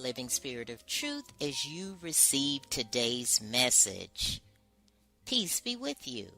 living spirit of truth as you receive today's message. Peace be with you.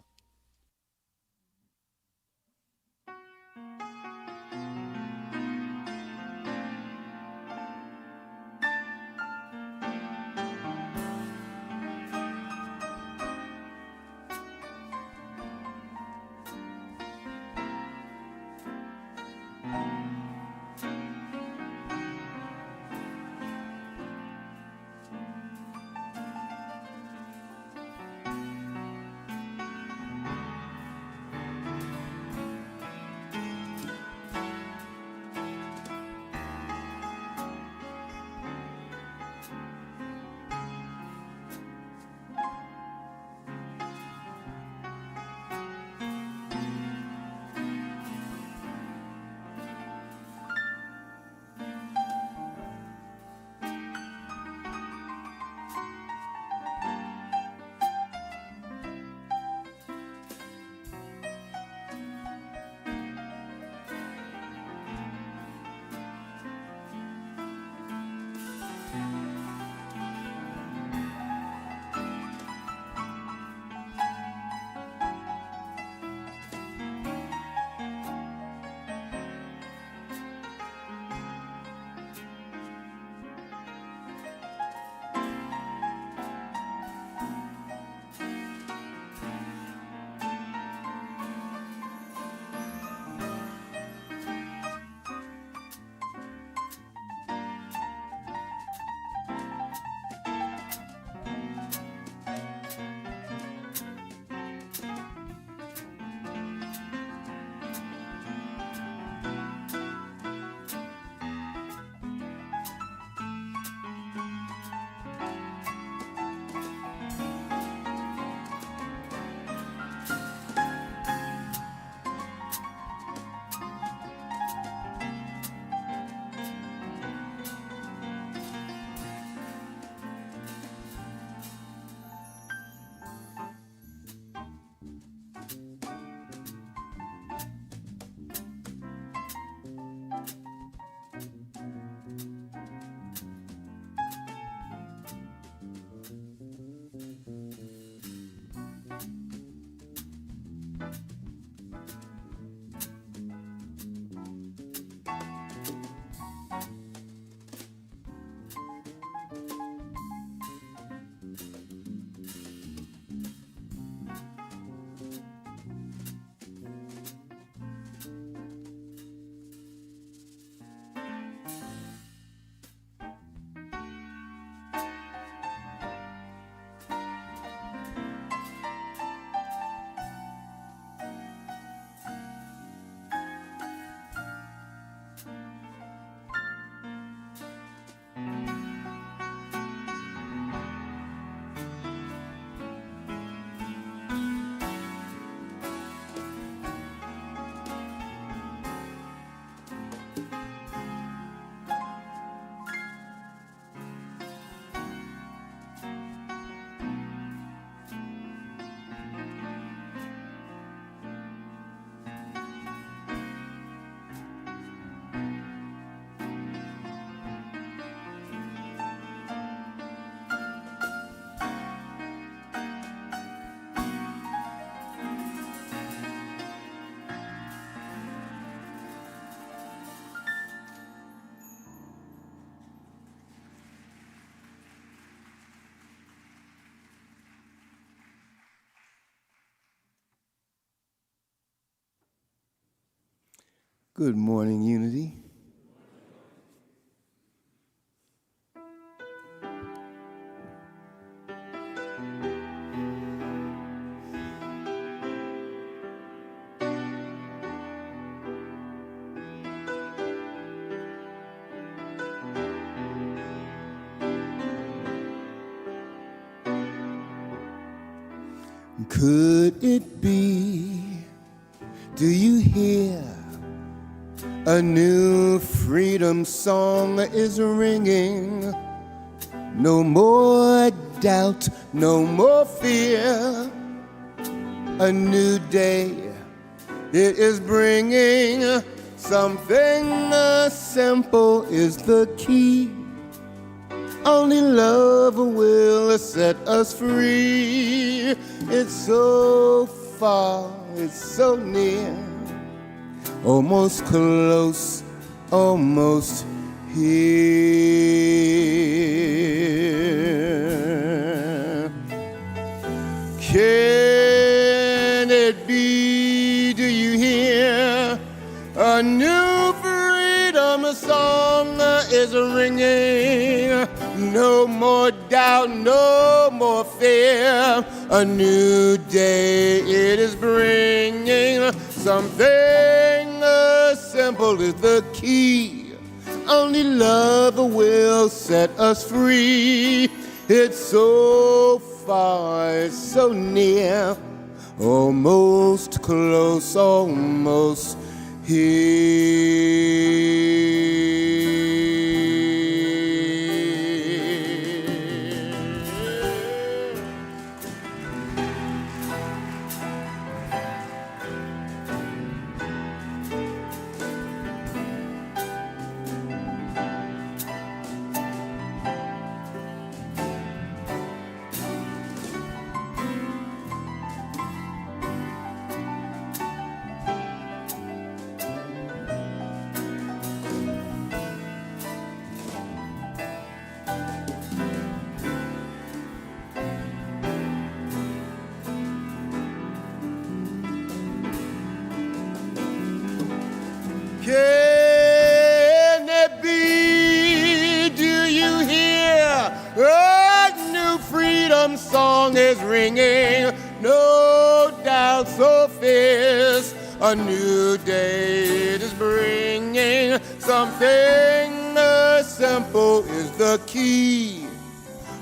Good morning, Unity. Could it be, do you hear, a new freedom song is ringing? No more doubt, no more fear. A new day, it is bringing something simple is the key. Only love will set us free. It's so far, it's so near, almost close, almost here. Can it be, do you hear? A new freedom song is ringing. No more doubt, no more fear. A new day it is bringing. Something simple is the key. Only love will set us free. It's so far, it's so near, almost close, almost here. Can it be, do you hear? A new freedom song is ringing. No doubts or fears. A new day it is bringing. Something simple is the key.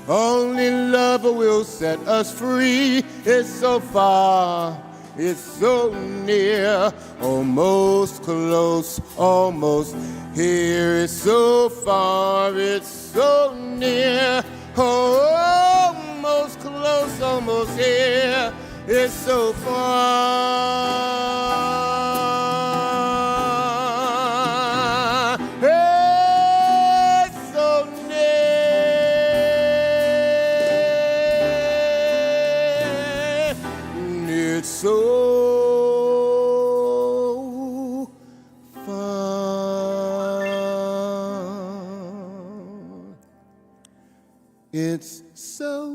Only love will set us free. It's so far, it's so near, almost close, almost here. It's so far, it's so near, almost close, almost here. It's so far, it's so near, it's so far, it's so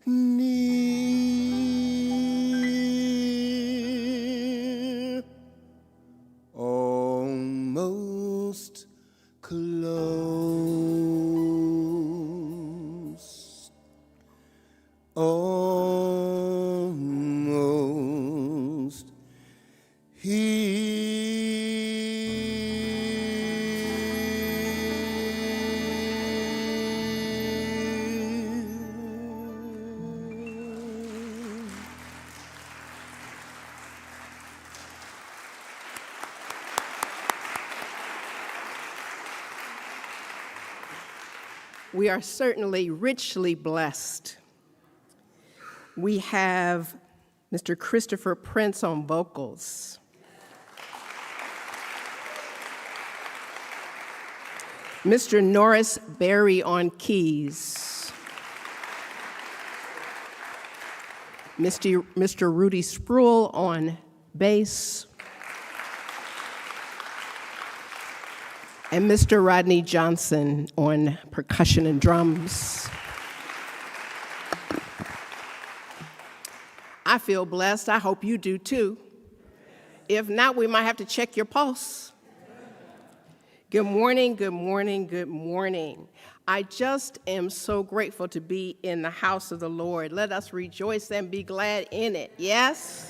near, almost close, almost here. We are certainly richly blessed. We have Mr. Christopher Prince on vocals. Mr. Norris Berry on keys. Mr. Rudy Spruill on bass. And Mr. Rodney Johnson on percussion and drums. I feel blessed. I hope you do too. If not, we might have to check your pulse. Good morning, good morning, good morning. I just am so grateful to be in the house of the Lord. Let us rejoice and be glad in it, yes?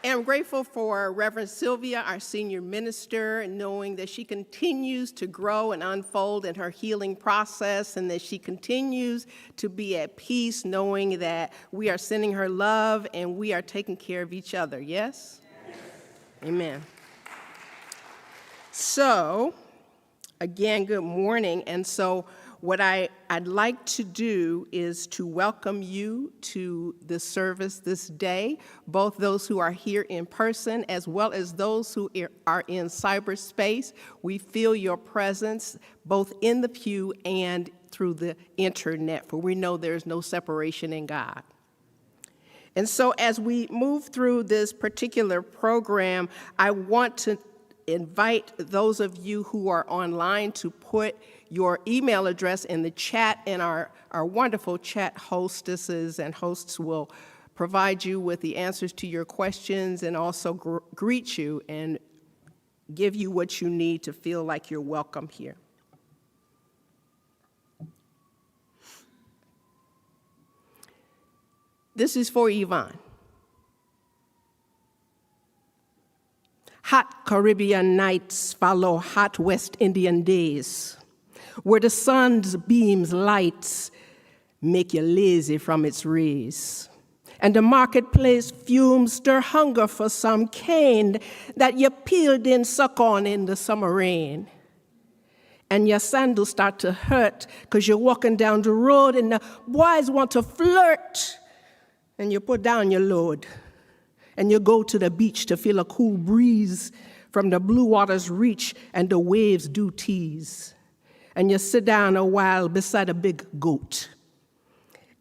And I'm grateful for Reverend Sylvia, our senior minister, knowing that she continues to grow and unfold in her healing process and that she continues to be at peace, knowing that we are sending her love and we are taking care of each other, yes? Amen. So, again, good morning. And so what I'd like to do is to welcome you to this service this day, both those who are here in person as well as those who are in cyberspace. We feel your presence both in the pew and through the internet, for we know there's no separation in God. And so as we move through this particular program, I want to invite those of you who are online to put your email address in the chat, and our wonderful chat hostesses and hosts will provide you with the answers to your questions and also greet you and give you what you need to feel like you're welcome here. This is for Yvonne. Hot Caribbean nights follow hot West Indian days, where the sun's beams lights make you lazy from its rays. And the marketplace fumes stir hunger for some cane that you peeled and suck on in the summer rain. And your sandals start to hurt because you're walking down the road and the boys want to flirt. And you put down your load and you go to the beach to feel a cool breeze from the blue water's reach and the waves do tease. And you sit down a while beside a big goat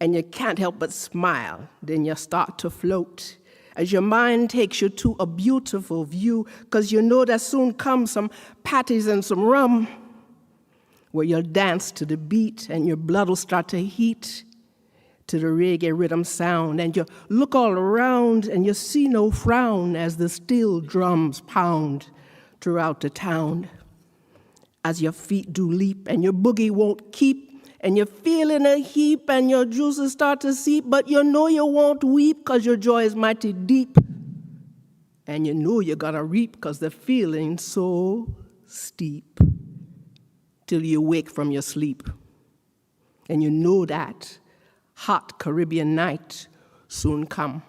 and you can't help but smile. Then you start to float as your mind takes you to a beautiful view, because you know that soon comes some patties and some rum where you'll dance to the beat and your blood will start to heat to the reggae rhythm sound, and you look all around and you see no frown as the steel drums pound throughout the town. As your feet do leap and your boogie won't keep, and you feel in a heap and your juices start to seep, but you know you won't weep because your joy is mighty deep. And you know you're gonna reap because the feeling's so steep till you wake from your sleep. And you know that hot Caribbean night soon come.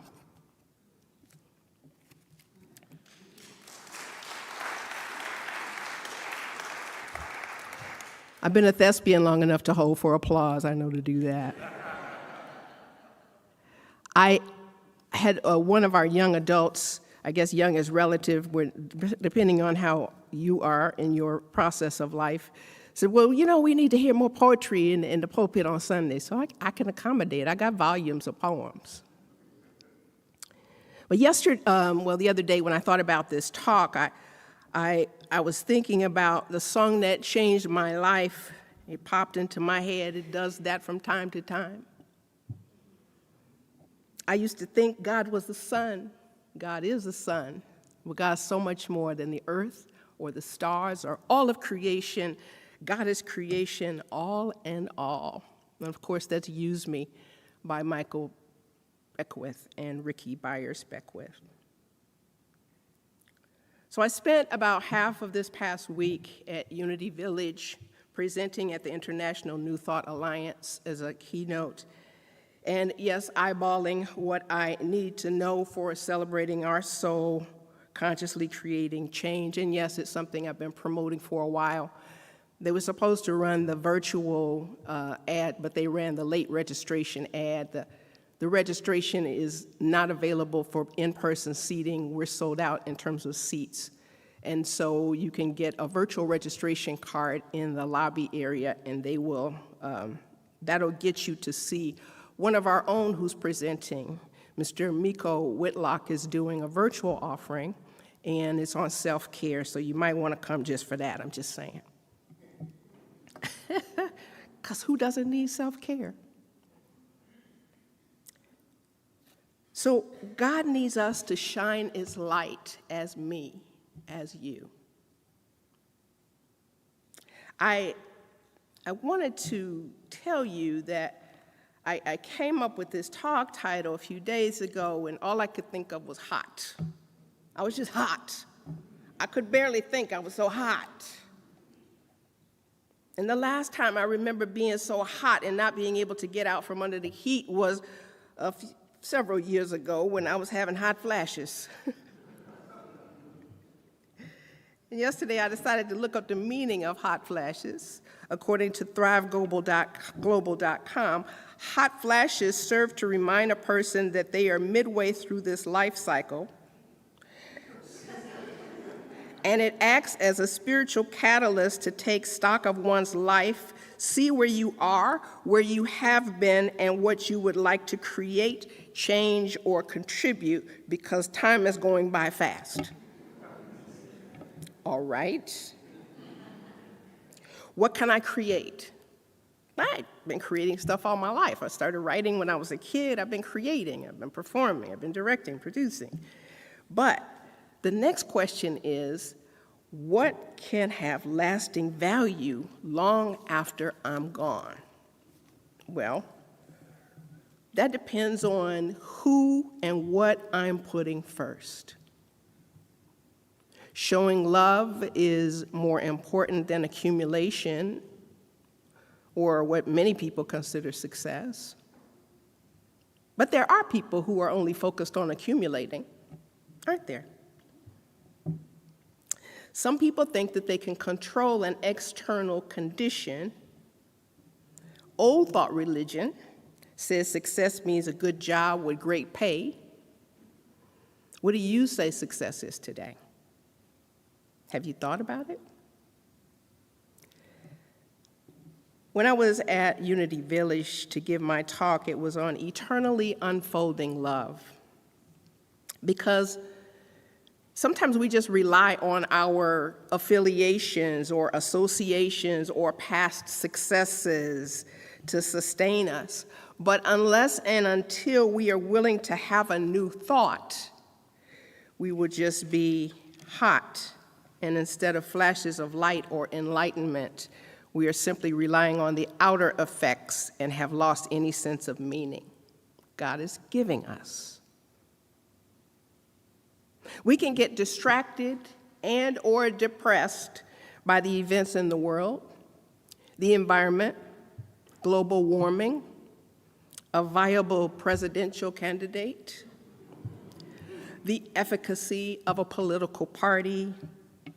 I've been a thespian long enough to hold for applause. I know to do that. I had one of our young adults, I guess young is relative, depending on how you are in your process of life, said, well, you know, we need to hear more poetry in the pulpit on Sunday, so I can accommodate. I got volumes of poems. But the other day when I thought about this talk, I was thinking about the song that changed my life. It popped into my head. It does that from time to time. I used to think God was the sun. God is the sun. But God's so much more than the earth or the stars or all of creation. God is creation, all and all. And of course, that's Use Me by Michael Beckwith and Ricky Byers-Beckwith. So I spent about half of this past week at Unity Village presenting at the International New Thought Alliance as a keynote. And yes, eyeballing what I need to know for celebrating our soul, consciously creating change. And yes, it's something I've been promoting for a while. They were supposed to run the virtual ad, but they ran the late registration ad. The registration is not available for in-person seating. We're sold out in terms of seats. And so you can get a virtual registration card in the lobby area, and they will, that'll get you to see one of our own who's presenting. Mr. Miko Whitlock is doing a virtual offering, and it's on self-care, so you might want to come just for that, I'm just saying. Because who doesn't need self-care? So God needs us to shine His light as me, as you. I wanted to tell you that I came up with this talk title a few days ago, and all I could think of was hot. I was just hot. I could barely think, I was so hot. And the last time I remember being so hot and not being able to get out from under the heat was several years ago when I was having hot flashes. And yesterday I decided to look up the meaning of hot flashes. According to thriveglobal.com, hot flashes serve to remind a person that they are midway through this life cycle, and it acts as a spiritual catalyst to take stock of one's life, see where you are, where you have been, and what you would like to create, change, or contribute, because time is going by fast. All right. What can I create? I've been creating stuff all my life. I started writing when I was a kid. I've been creating. I've been performing. I've been directing, producing. But the next question is, what can have lasting value long after I'm gone? Well, that depends on who and what I'm putting first. Showing love is more important than accumulation, or what many people consider success. But there are people who are only focused on accumulating, aren't there? Some people think that they can control an external condition. Old thought religion says success means a good job with great pay. What do you say success is today? Have you thought about it? When I was at Unity Village to give my talk, it was on eternally unfolding love. Because sometimes we just rely on our affiliations or associations or past successes to sustain us. But unless and until we are willing to have a new thought, we will just be hot. And instead of flashes of light or enlightenment, we are simply relying on the outer effects and have lost any sense of meaning God is giving us. We can get distracted and or depressed by the events in the world, the environment, global warming, a viable presidential candidate, the efficacy of a political party,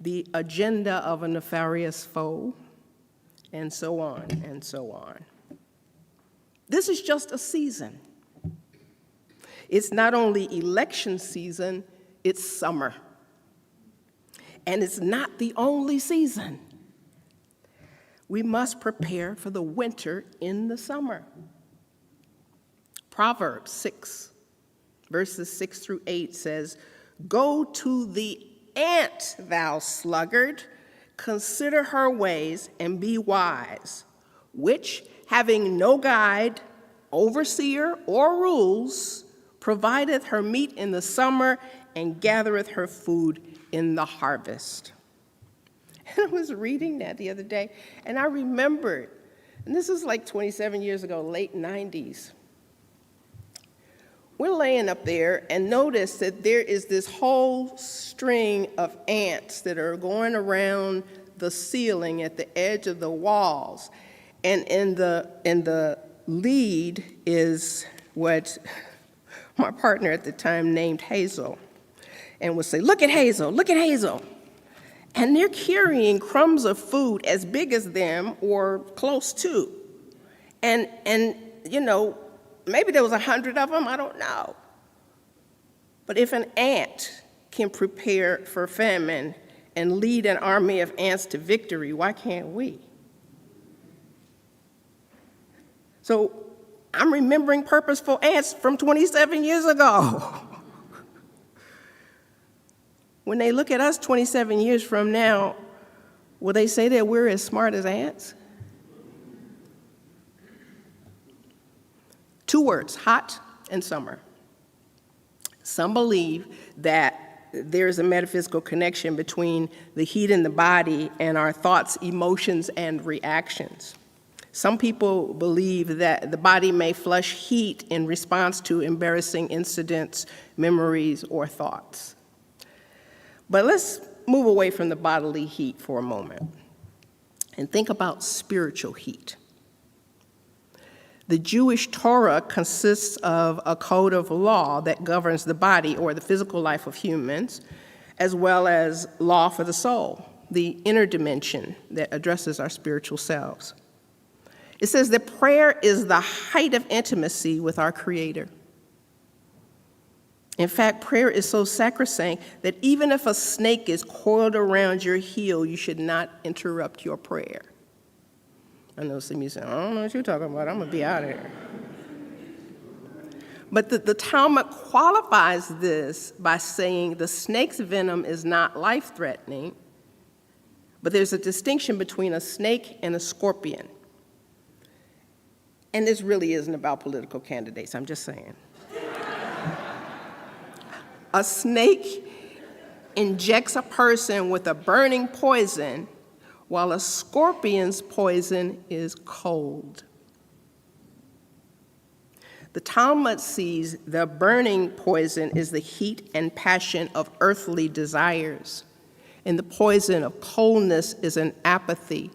the agenda of a nefarious foe, and so on and so on. This is just a season. It's not only election season, it's summer. And it's not the only season. We must prepare for the winter in the summer. Proverbs 6, verses 6 through 8 says, "Go to the ant, thou sluggard, consider her ways and be wise, which, having no guide, overseer, or rules, provideth her meat in the summer and gathereth her food in the harvest." And I was reading that the other day, and I remembered, and this is like 27 years ago, late 90s. We're laying up there and notice that there is this whole string of ants that are going around the ceiling at the edge of the walls. And in the lead is what my partner at the time named Hazel, and would say, "Look at Hazel, look at Hazel." And they're carrying crumbs of food as big as them or close to. And you know, maybe there was 100 of them, I don't know. But if an ant can prepare for famine and lead an army of ants to victory, why can't we? So I'm remembering purposeful ants from 27 years ago. When they look at us 27 years from now, will they say that we're as smart as ants? 2 words, hot and summer. Some believe that there's a metaphysical connection between the heat in the body and our thoughts, emotions, and reactions. Some people believe that the body may flush heat in response to embarrassing incidents, memories, or thoughts. But let's move away from the bodily heat for a moment and think about spiritual heat. The Jewish Torah consists of a code of law that governs the body or the physical life of humans, as well as law for the soul. the inner dimension that addresses our spiritual selves. It says that prayer is the height of intimacy with our Creator. In fact, prayer is so sacrosanct that even if a snake is coiled around your heel, you should not interrupt your prayer. I know some of you say, I don't know what you're talking about. I'm going to be out of here. But the Talmud qualifies this by saying the snake's venom is not life-threatening, but there's a distinction between a snake and a scorpion. And this really isn't about political candidates, I'm just saying. A snake injects a person with a burning poison, while a scorpion's poison is cold. The Talmud sees the burning poison is the heat and passion of earthly desires, and the poison of coldness is an apathy,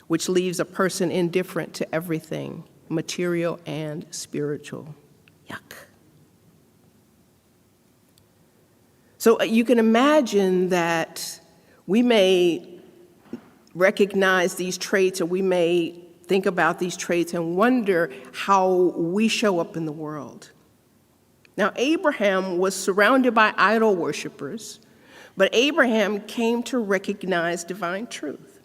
which leaves a person indifferent to everything, material and spiritual. Yuck. So you can imagine that we may recognize these traits, or we may think about these traits and wonder how we show up in the world. Now, Abraham was surrounded by idol worshipers, but Abraham came to recognize divine truth.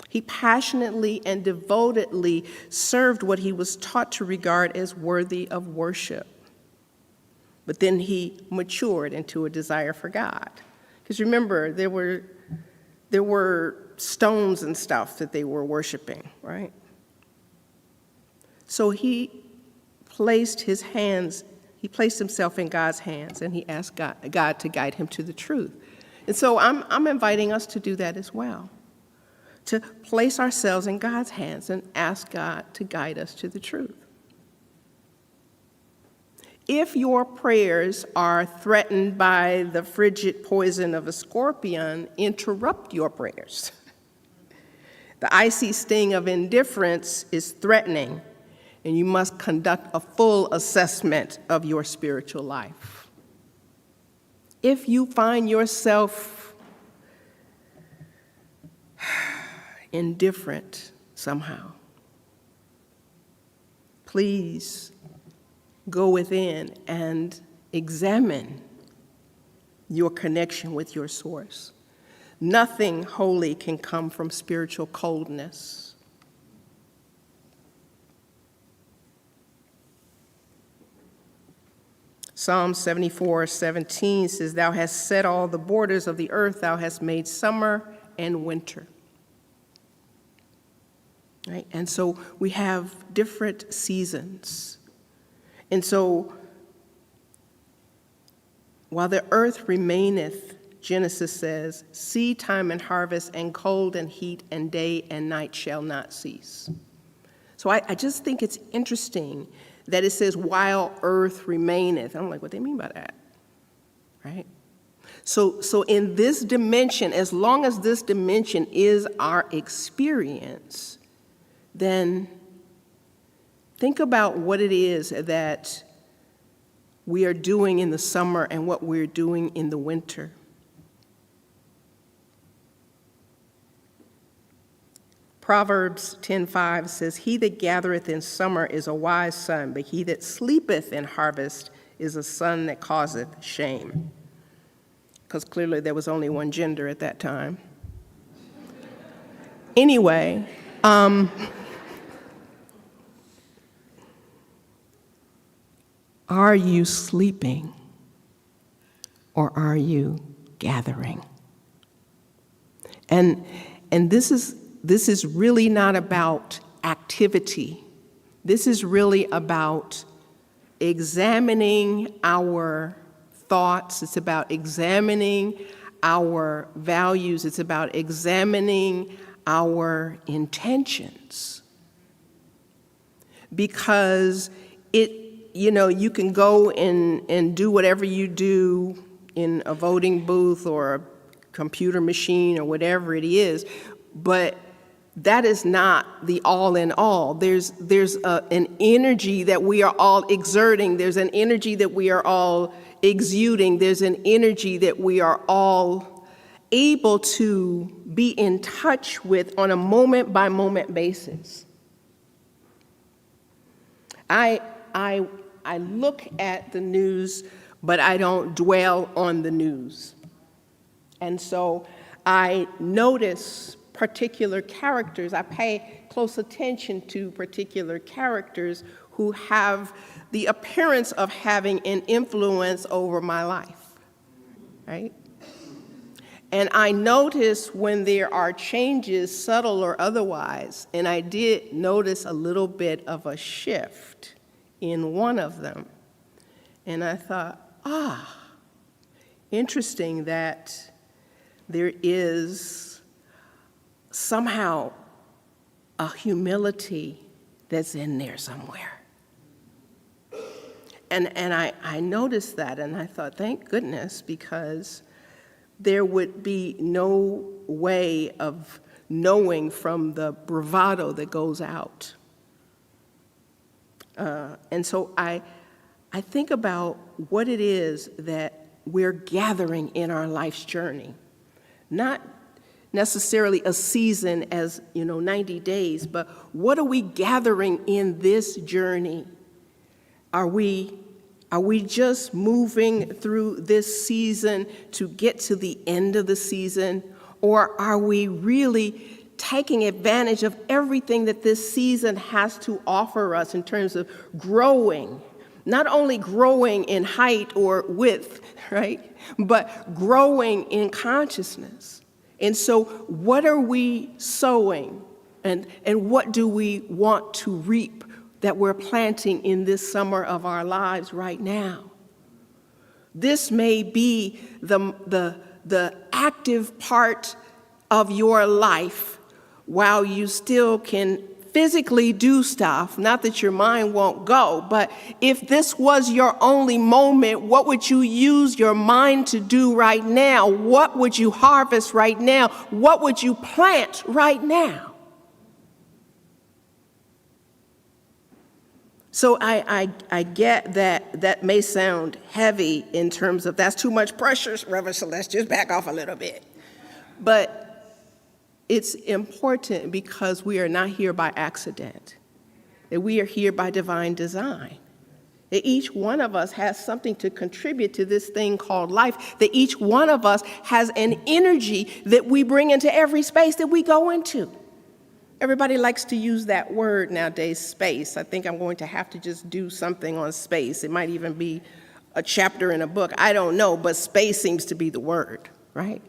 He passionately and devotedly served what he was taught to regard as worthy of worship. But then he matured into a desire for God. Because remember, there were stones and stuff that they were worshiping, right? So he placed himself in God's hands, and he asked God to guide him to the truth. And so I'm inviting us to do that as well, to place ourselves in God's hands and ask God to guide us to the truth. If your prayers are threatened by the frigid poison of a scorpion, interrupt your prayers. The icy sting of indifference is threatening, and you must conduct a full assessment of your spiritual life. If you find yourself indifferent somehow, please go within and examine your connection with your source. Nothing holy can come from spiritual coldness. Psalm 74:17 says, "Thou hast set all the borders of the earth, thou hast made summer and winter." Right? And so we have different seasons. And so, while the earth remaineth, Genesis says, seed time and harvest, and cold and heat, and day and night shall not cease. So I just think it's interesting that it says, while earth remaineth. I'm like, what do they mean by that? Right? So in this dimension, as long as this dimension is our experience, then think about what it is that we are doing in the summer and what we're doing in the winter. Proverbs 10:5 says, "He that gathereth in summer is a wise son, but he that sleepeth in harvest is a son that causeth shame." Because clearly there was only one gender at that time. Anyway, are you sleeping or are you gathering? And this is really not about activity. This is really about examining our thoughts. It's about examining our values. It's about examining our intentions. Because you can go and do whatever you do in a voting booth or a computer machine or whatever it is, but that is not the all in all. There's an energy that we are all exerting. There's an energy that we are all exuding. There's an energy that we are all able to be in touch with on a moment-by-moment basis. I look at the news, but I don't dwell on the news. And so I notice particular characters. I pay close attention to particular characters who have the appearance of having an influence over my life, right? And I notice when there are changes, subtle or otherwise, and I did notice a little bit of a shift in one of them. And I thought, interesting that there is somehow a humility that's in there somewhere. And I noticed that, and I thought, thank goodness, because there would be no way of knowing from the bravado that goes out. And so I think about what it is that we're gathering in our life's journey. Not necessarily a season as, 90 days, but what are we gathering in this journey? Are we just moving through this season to get to the end of the season? Or are we really taking advantage of everything that this season has to offer us in terms of growing? Not only growing in height or width, right? But growing in consciousness. And so what are we sowing? And what do we want to reap that we're planting in this summer of our lives right now? This may be the active part of your life while you still can physically do stuff, not that your mind won't go, but if this was your only moment, what would you use your mind to do right now? What would you harvest right now? What would you plant right now? So I get that may sound heavy in terms of that's too much pressure, Reverend Celeste, just back off a little bit. But it's important because we are not here by accident, that we are here by divine design, that each one of us has something to contribute to this thing called life, that each one of us has an energy that we bring into every space that we go into. Everybody likes to use that word nowadays, space. I think I'm going to have to just do something on space. It might even be a chapter in a book. I don't know, but space seems to be the word, right?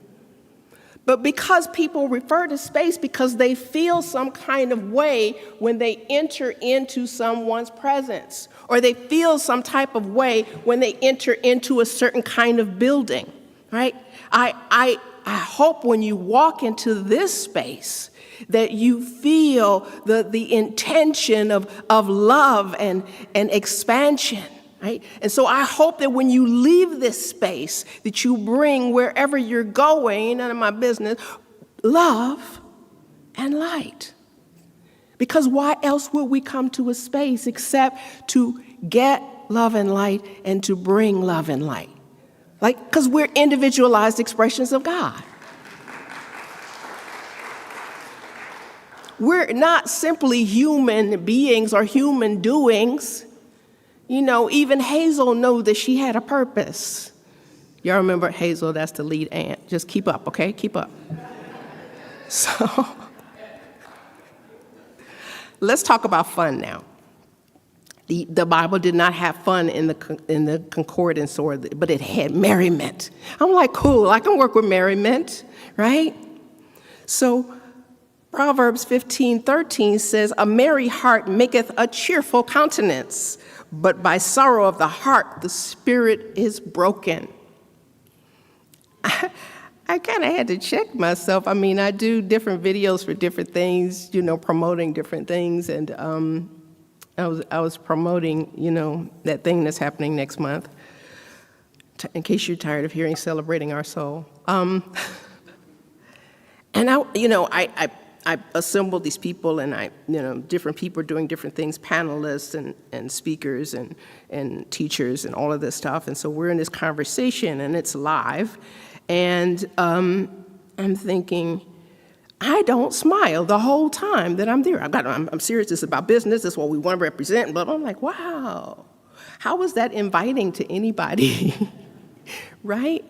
But because people refer to space because they feel some kind of way when they enter into someone's presence, or they feel some type of way when they enter into a certain kind of building, right? I hope when you walk into this space that you feel the intention of love and expansion. Right? And so I hope that when you leave this space, that you bring wherever you're going, none of my business, love and light. Because why else would we come to a space except to get love and light and to bring love and light? Because we're individualized expressions of God. We're not simply human beings or human doings. Even Hazel knew that she had a purpose. Y'all remember Hazel? That's the lead aunt. Just keep up, okay? Keep up. So, let's talk about fun now. The Bible did not have fun in the concordance, but it had merriment. I'm like, cool, I can work with merriment, right? So, Proverbs 15:13 says, "A merry heart maketh a cheerful countenance, but by sorrow of the heart, the spirit is broken." I kind of had to check myself. I mean, I do different videos for different things, promoting different things. And I was promoting, that thing that's happening next month, in case you're tired of hearing Celebrating Our Soul. And I assembled these people, and different people doing different things, panelists and speakers and teachers and all of this stuff. And so we're in this conversation, and it's live. And I'm thinking, I don't smile the whole time that I'm there. I'm serious. This is about business. This is what we want to represent. But I'm like, wow, how is that inviting to anybody, right?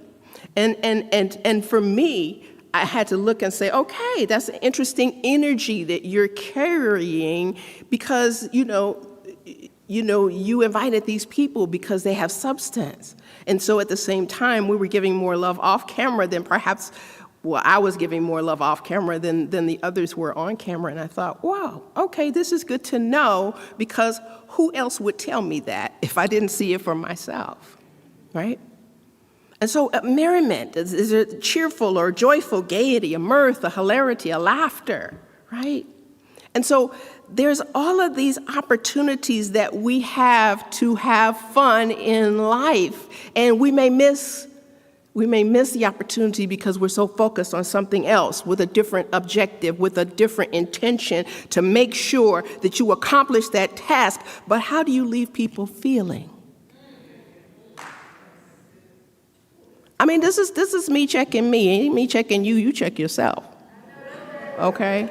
And for me, I had to look and say, okay, that's an interesting energy that you're carrying because, you invited these people because they have substance. And so at the same time, we were giving more love off camera than perhaps, well, I was giving more love off camera than the others were on camera. And I thought, wow, okay, this is good to know because who else would tell me that if I didn't see it for myself, right? And so merriment is a cheerful or joyful gaiety, a mirth, a hilarity, a laughter, right? And so there's all of these opportunities that we have to have fun in life, and we may miss the opportunity because we're so focused on something else with a different objective, with a different intention to make sure that you accomplish that task. But how do you leave people feeling? I mean, this is me checking me, ain't me checking you, you check yourself, okay?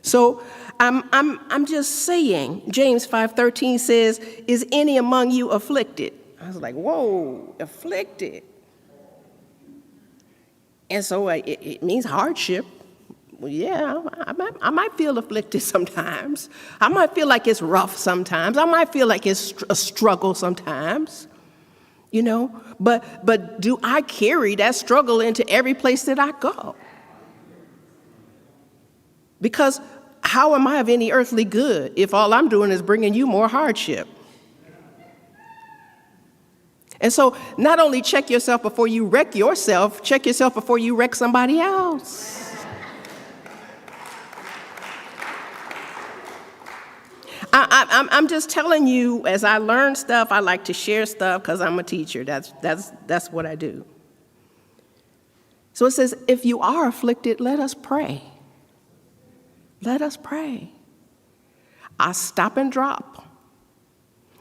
So I'm just saying, James 5:13 says, is any among you afflicted? I was like, whoa, afflicted. And so it means hardship. Well, yeah, I might feel afflicted sometimes. I might feel like it's rough sometimes. I might feel like it's a struggle sometimes. But do I carry that struggle into every place that I go? Because how am I of any earthly good if all I'm doing is bringing you more hardship? And so not only check yourself before you wreck yourself, check yourself before you wreck somebody else. I'm just telling you, as I learn stuff, I like to share stuff because I'm a teacher. That's what I do. So it says, if you are afflicted, let us pray. Let us pray. I stop and drop.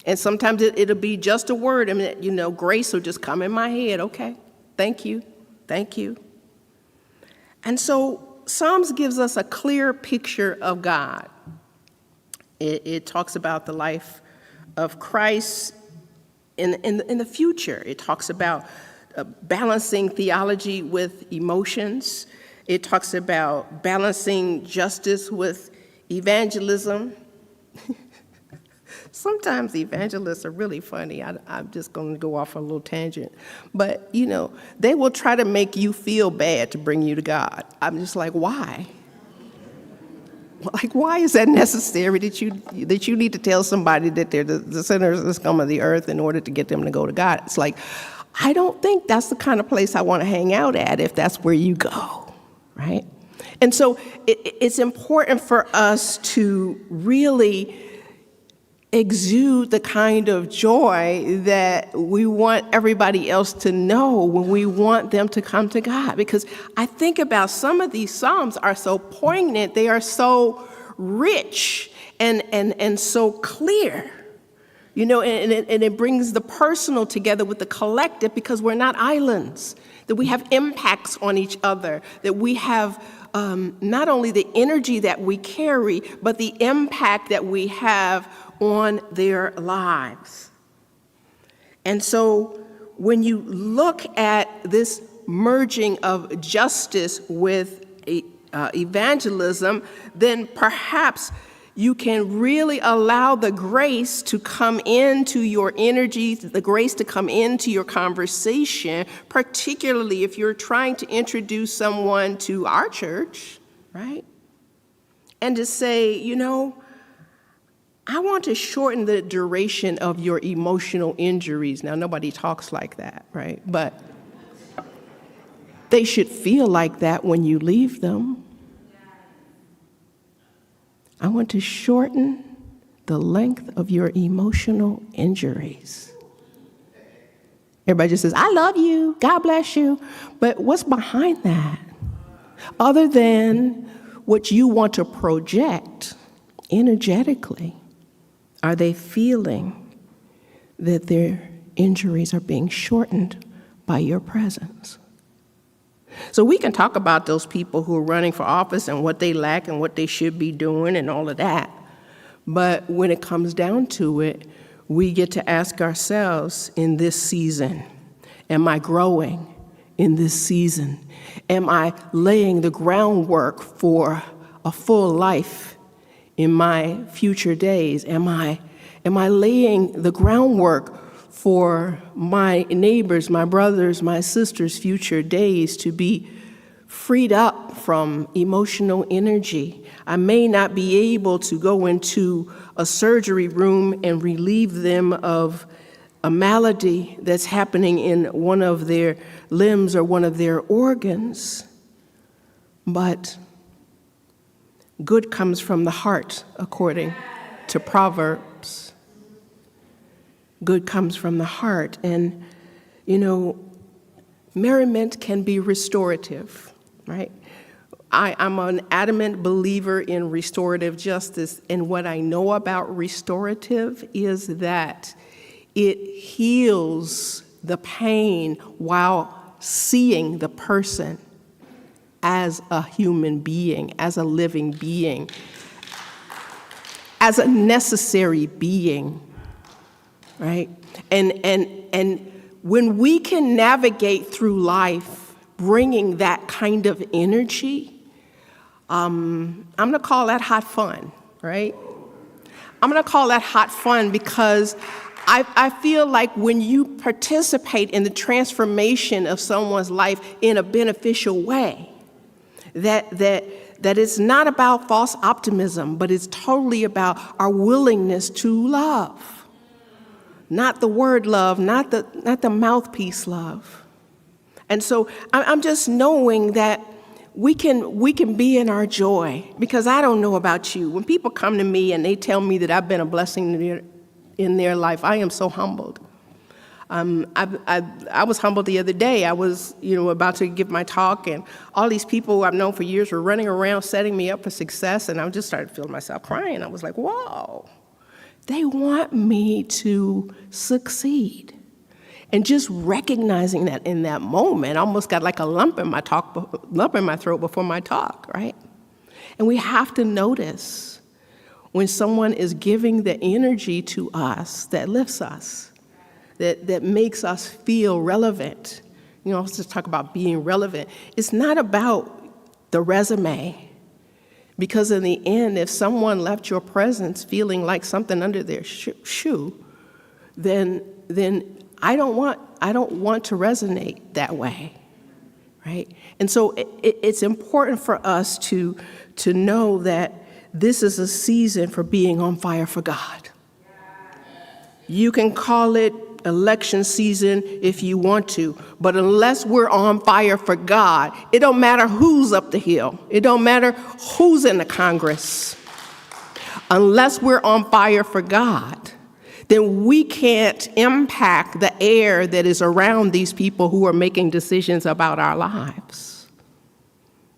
And sometimes it'll be just a word. I mean, grace will just come in my head. Okay, thank you. And so Psalms gives us a clear picture of God. It talks about the life of Christ in the future. It talks about balancing theology with emotions. It talks about balancing justice with evangelism. Sometimes evangelists are really funny. I'm just going to go off on a little tangent. But, they will try to make you feel bad to bring you to God. I'm just like, why? Like, why is that necessary that you need to tell somebody that they're the sinners and the scum of the earth in order to get them to go to God? It's like, I don't think that's the kind of place I want to hang out at if that's where you go, right? And so it's important for us to really exude the kind of joy that we want everybody else to know when we want them to come to God. Because I think about some of these Psalms are so poignant, they are so rich and so clear, and it brings the personal together with the collective because we're not islands, that we have impacts on each other, that we have not only the energy that we carry, but the impact that we have on their lives. And so when you look at this merging of justice with evangelism, then perhaps you can really allow the grace to come into your energy, the grace to come into your conversation, particularly if you're trying to introduce someone to our church, right? And to say, I want to shorten the duration of your emotional injuries. Now, nobody talks like that, right? But they should feel like that when you leave them. I want to shorten the length of your emotional injuries. Everybody just says, I love you, God bless you. But what's behind that? Other than what you want to project energetically, are they feeling that their injuries are being shortened by your presence? So we can talk about those people who are running for office and what they lack and what they should be doing and all of that. But when it comes down to it, we get to ask ourselves in this season, am I growing in this season? Am I laying the groundwork for a full life in my future days? Am I laying the groundwork for my neighbors, my brothers, my sisters' future days to be freed up from emotional energy? I may not be able to go into a surgery room and relieve them of a malady that's happening in one of their limbs or one of their organs, but good comes from the heart, according to Proverbs. Good comes from the heart. And, merriment can be restorative, right? I'm an adamant believer in restorative justice, and what I know about restorative is that it heals the pain while seeing the person as a human being, as a living being, as a necessary being, right? And when we can navigate through life bringing that kind of energy, I'm gonna call that hot fun, right? I'm gonna call that hot fun because I feel like when you participate in the transformation of someone's life in a beneficial way, that it's not about false optimism, but it's totally about our willingness to love. Not the word love, not the mouthpiece love. And so I'm just knowing that we can be in our joy, because I don't know about you. When people come to me and they tell me that I've been a blessing in their life, I am so humbled. I was humbled the other day. I was, about to give my talk, and all these people who I've known for years were running around setting me up for success, and I just started feeling myself crying. I was like, whoa, they want me to succeed. And just recognizing that in that moment, I almost got like a lump in my throat before my talk, right? And we have to notice when someone is giving the energy to us that lifts us, that makes us feel relevant. Let's just talk about being relevant. It's not about the resume, because in the end, if someone left your presence feeling like something under their shoe, then I don't want to resonate that way, right? And so it's important for us to know that this is a season for being on fire for God. You can call it election season if you want to, but unless we're on fire for God, it don't matter who's up the hill. It don't matter who's in the Congress. Unless we're on fire for God, then we can't impact the air that is around these people who are making decisions about our lives.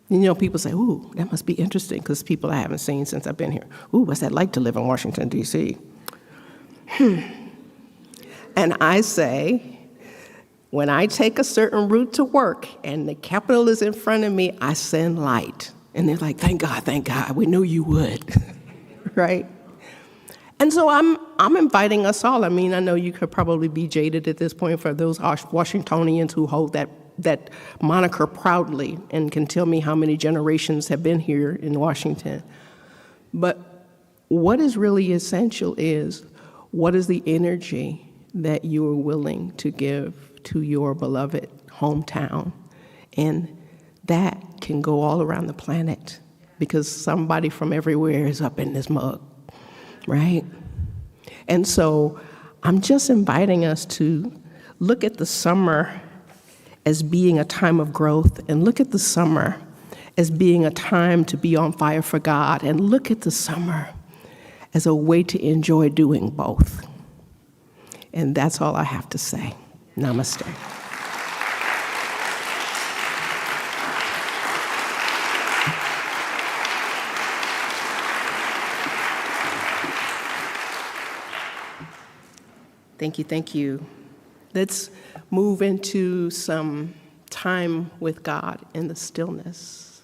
People say, ooh, that must be interesting, because people I haven't seen since I've been here. Ooh, what's that like to live in Washington, D.C.? And I say, when I take a certain route to work and the Capitol is in front of me, I send light. And they're like, thank God, we knew you would, right? And so I'm inviting us all. I mean, I know you could probably be jaded at this point for those Washingtonians who hold that moniker proudly and can tell me how many generations have been here in Washington. But what is really essential is, what is the energy that you are willing to give to your beloved hometown? And that can go all around the planet, because somebody from everywhere is up in this mug, right? And so I'm just inviting us to look at the summer as being a time of growth, and look at the summer as being a time to be on fire for God, and look at the summer as a way to enjoy doing both. And that's all I have to say. Namaste. Thank you. Let's move into some time with God in the stillness.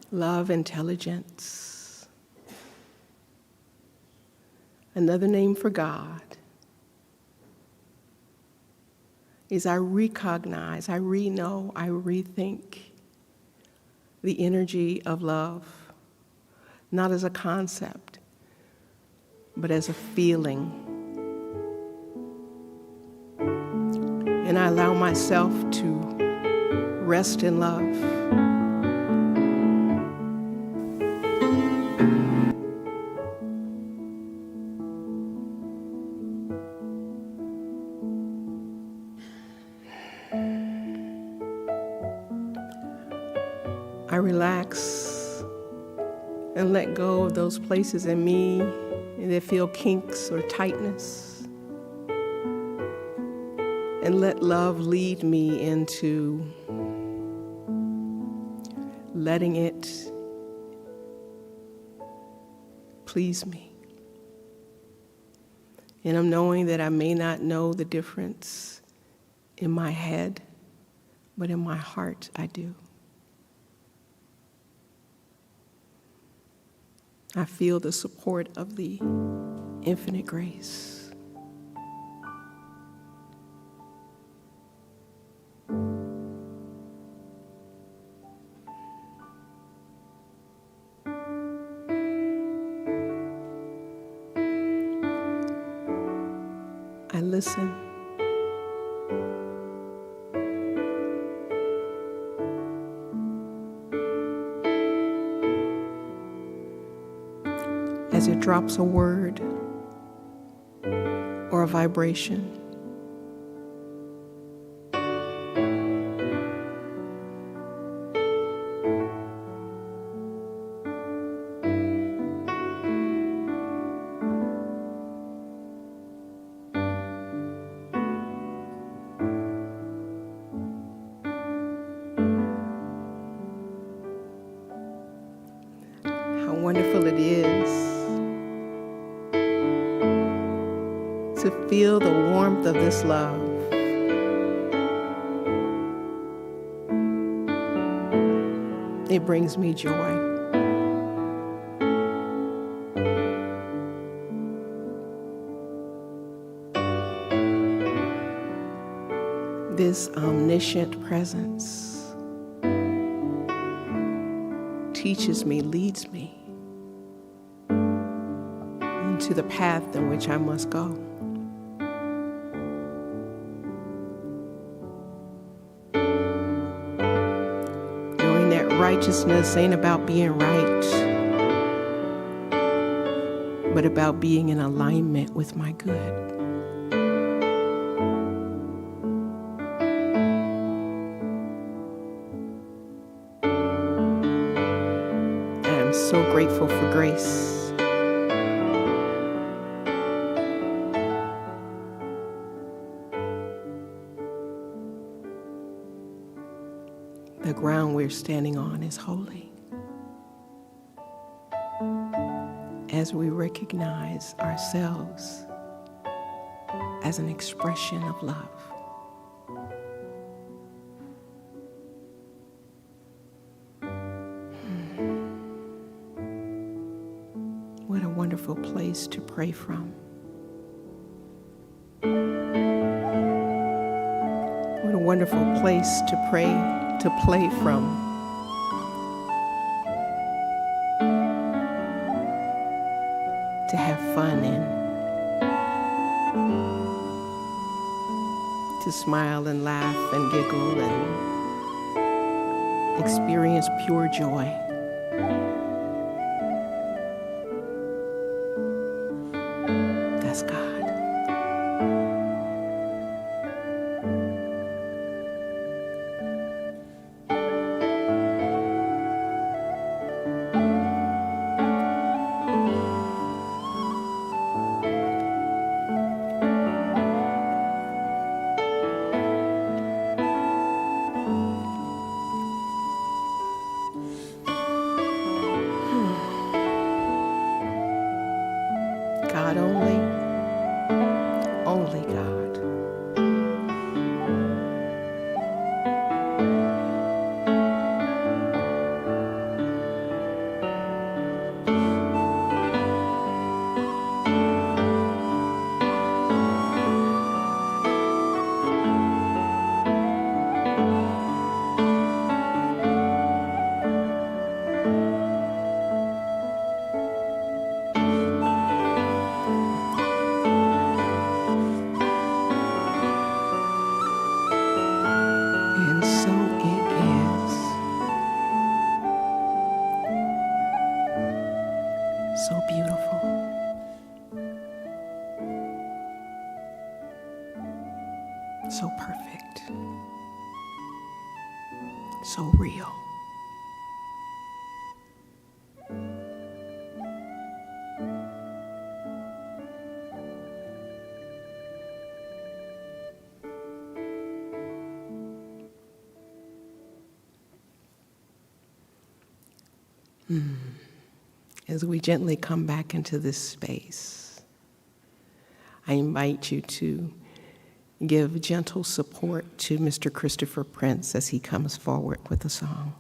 Love, intelligence. Another name for God is I recognize, I re-know, I rethink the energy of love, not as a concept, but as a feeling. And I allow myself to rest in love. I relax and let go of those places in me that feel kinks or tightness, and let love lead me into letting it please me. And I'm knowing that I may not know the difference in my head, but in my heart I do. I feel the support of the infinite grace. I listen. As it drops a word or a vibration. How wonderful it is to feel the warmth of this love. It brings me joy. This omniscient presence teaches me, leads me into the path in which I must go. Righteousness ain't about being right, but about being in alignment with my good. I am so grateful for grace. The ground we're standing on is holy. As we recognize ourselves as an expression of love. What a wonderful place to pray from. What a wonderful place to pray, to play from. To have fun in. To smile and laugh and giggle and experience pure joy. That's God. God so perfect, so real. As we gently come back into this space, I invite you to give gentle support to Mr. Christopher Prince as he comes forward with a song.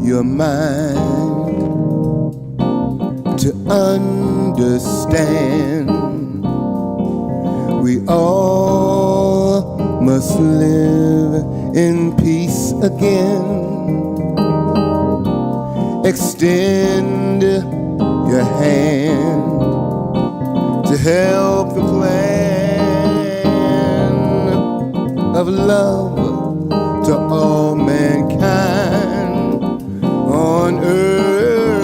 Your mind to understand we all must live in peace again. Extend your hand to help the plan of love to all mankind on earth.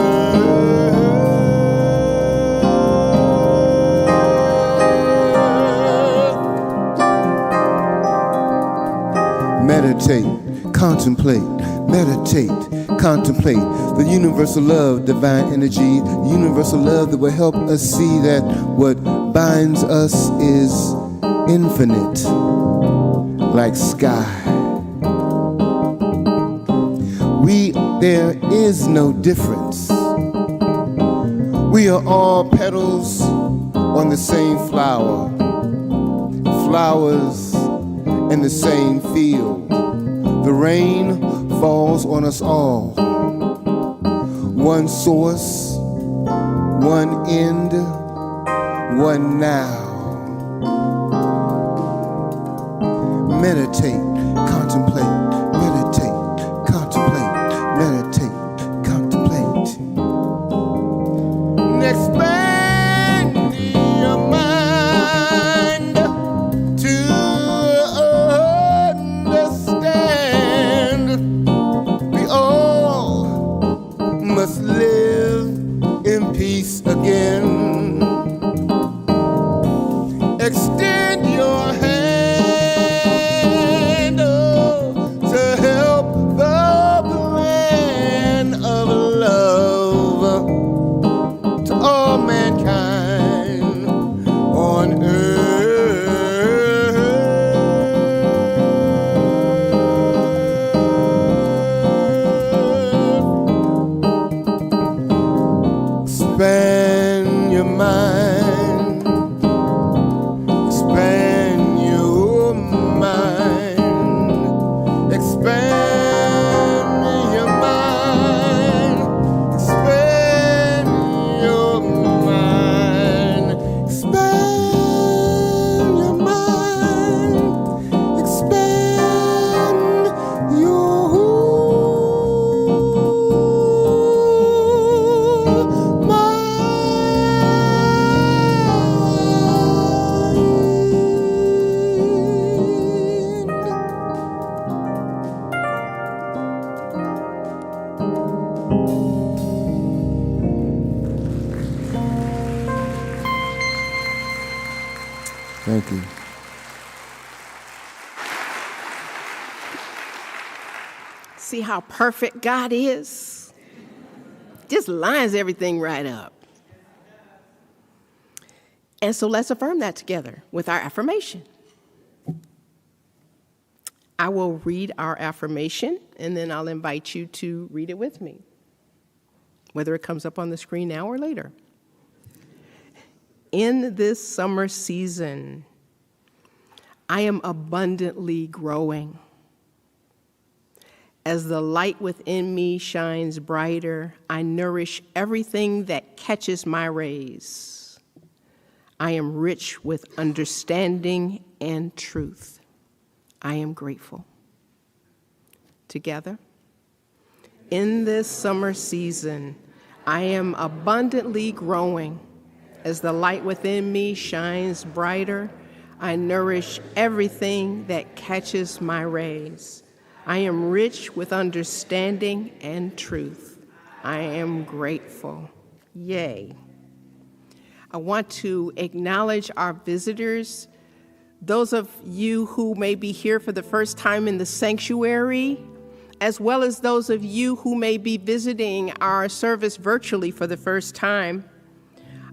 Meditate, contemplate, meditate, contemplate the universal love, divine energy, universal love that will help us see that what binds us is infinite, like sky. There is no difference. We are all petals on the same flower, flowers in the same field. The rain falls on us all. One source, one end, one now. Meditate, contemplate, meditate, contemplate. Meditate, contemplate. Expand your mind to understand we all must live in peace again. Extend your hand, oh, See how perfect God is? Just lines everything right up. And so let's affirm that together with our affirmation. I will read our affirmation, and then I'll invite you to read it with me, whether it comes up on the screen now or later. In this summer season, I am abundantly growing. As the light within me shines brighter, I nourish everything that catches my rays. I am rich with understanding and truth. I am grateful. Together, in this summer season, I am abundantly growing. As the light within me shines brighter, I nourish everything that catches my rays. I am rich with understanding and truth. I am grateful. Yay. I want to acknowledge our visitors, those of you who may be here for the first time in the sanctuary, as well as those of you who may be visiting our service virtually for the first time.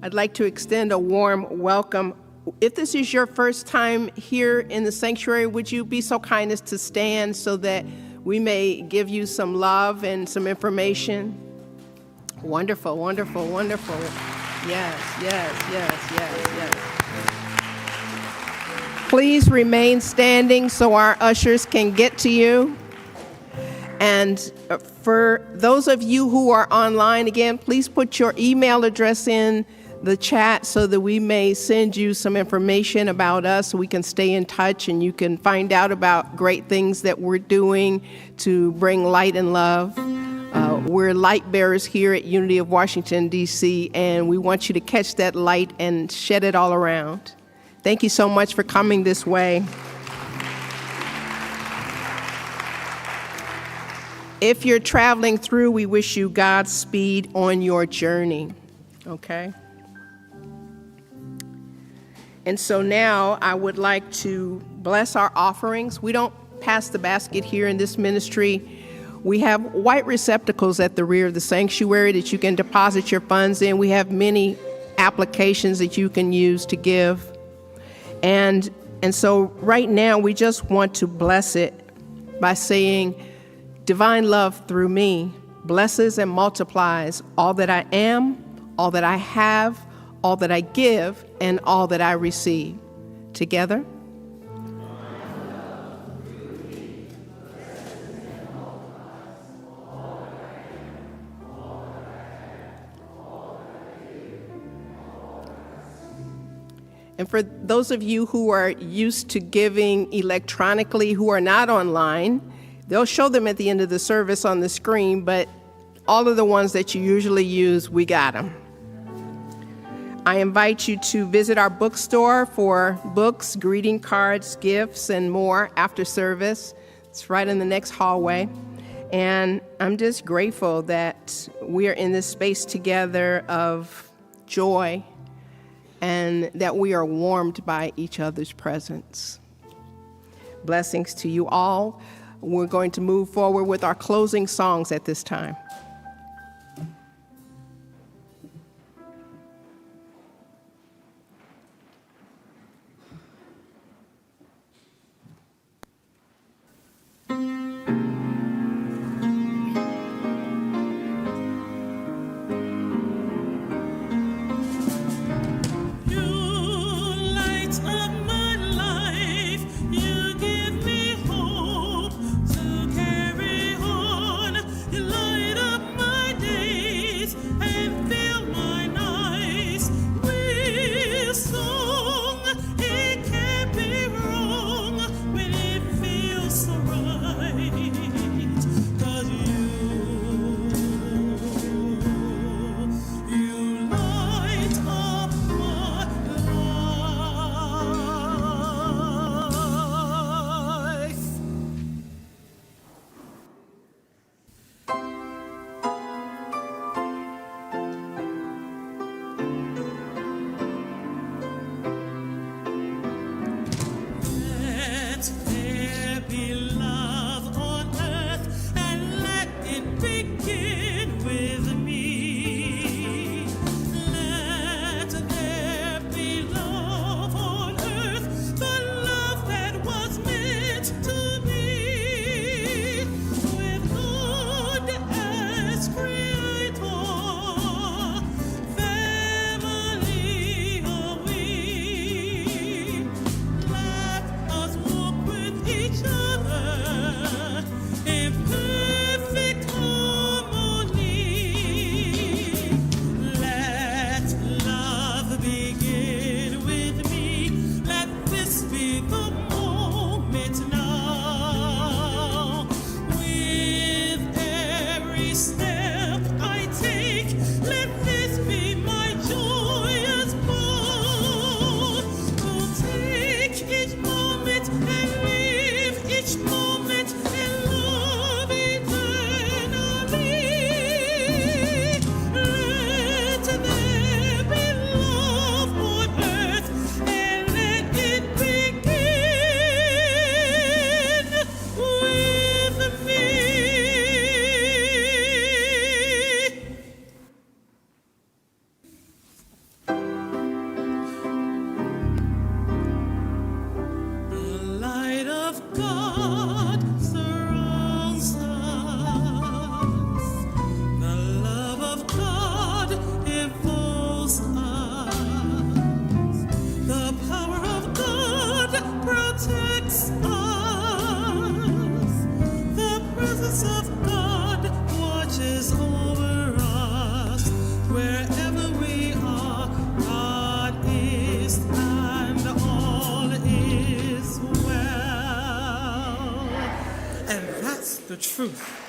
I'd like to extend a warm welcome. If this is your first time here in the sanctuary, would you be so kind as to stand so that we may give you some love and some information? Wonderful, wonderful, wonderful. Yes, yes, yes, yes, yes. Please remain standing so our ushers can get to you. And for those of you who are online, again, please put your email address in the chat so that we may send you some information about us so we can stay in touch and you can find out about great things that we're doing to bring light and love. We're light bearers here at Unity of Washington, D.C., and we want you to catch that light and shed it all around. Thank you so much for coming this way. If you're traveling through, we wish you Godspeed on your journey, okay? And so now I would like to bless our offerings. We don't pass the basket here in this ministry. We have white receptacles at the rear of the sanctuary that you can deposit your funds in. We have many applications that you can use to give. And so right now we just want to bless it by saying, divine love through me blesses and multiplies all that I am, all that I have, all that I give, and all that I receive. Together. And for those of you who are used to giving electronically, who are not online, they'll show them at the end of the service on the screen, but all of the ones that you usually use, we got them. I invite you to visit our bookstore for books, greeting cards, gifts, and more after service. It's right in the next hallway. And I'm just grateful that we are in this space together of joy and that we are warmed by each other's presence. Blessings to you all. We're going to move forward with our closing songs at this time. Light up is the truth.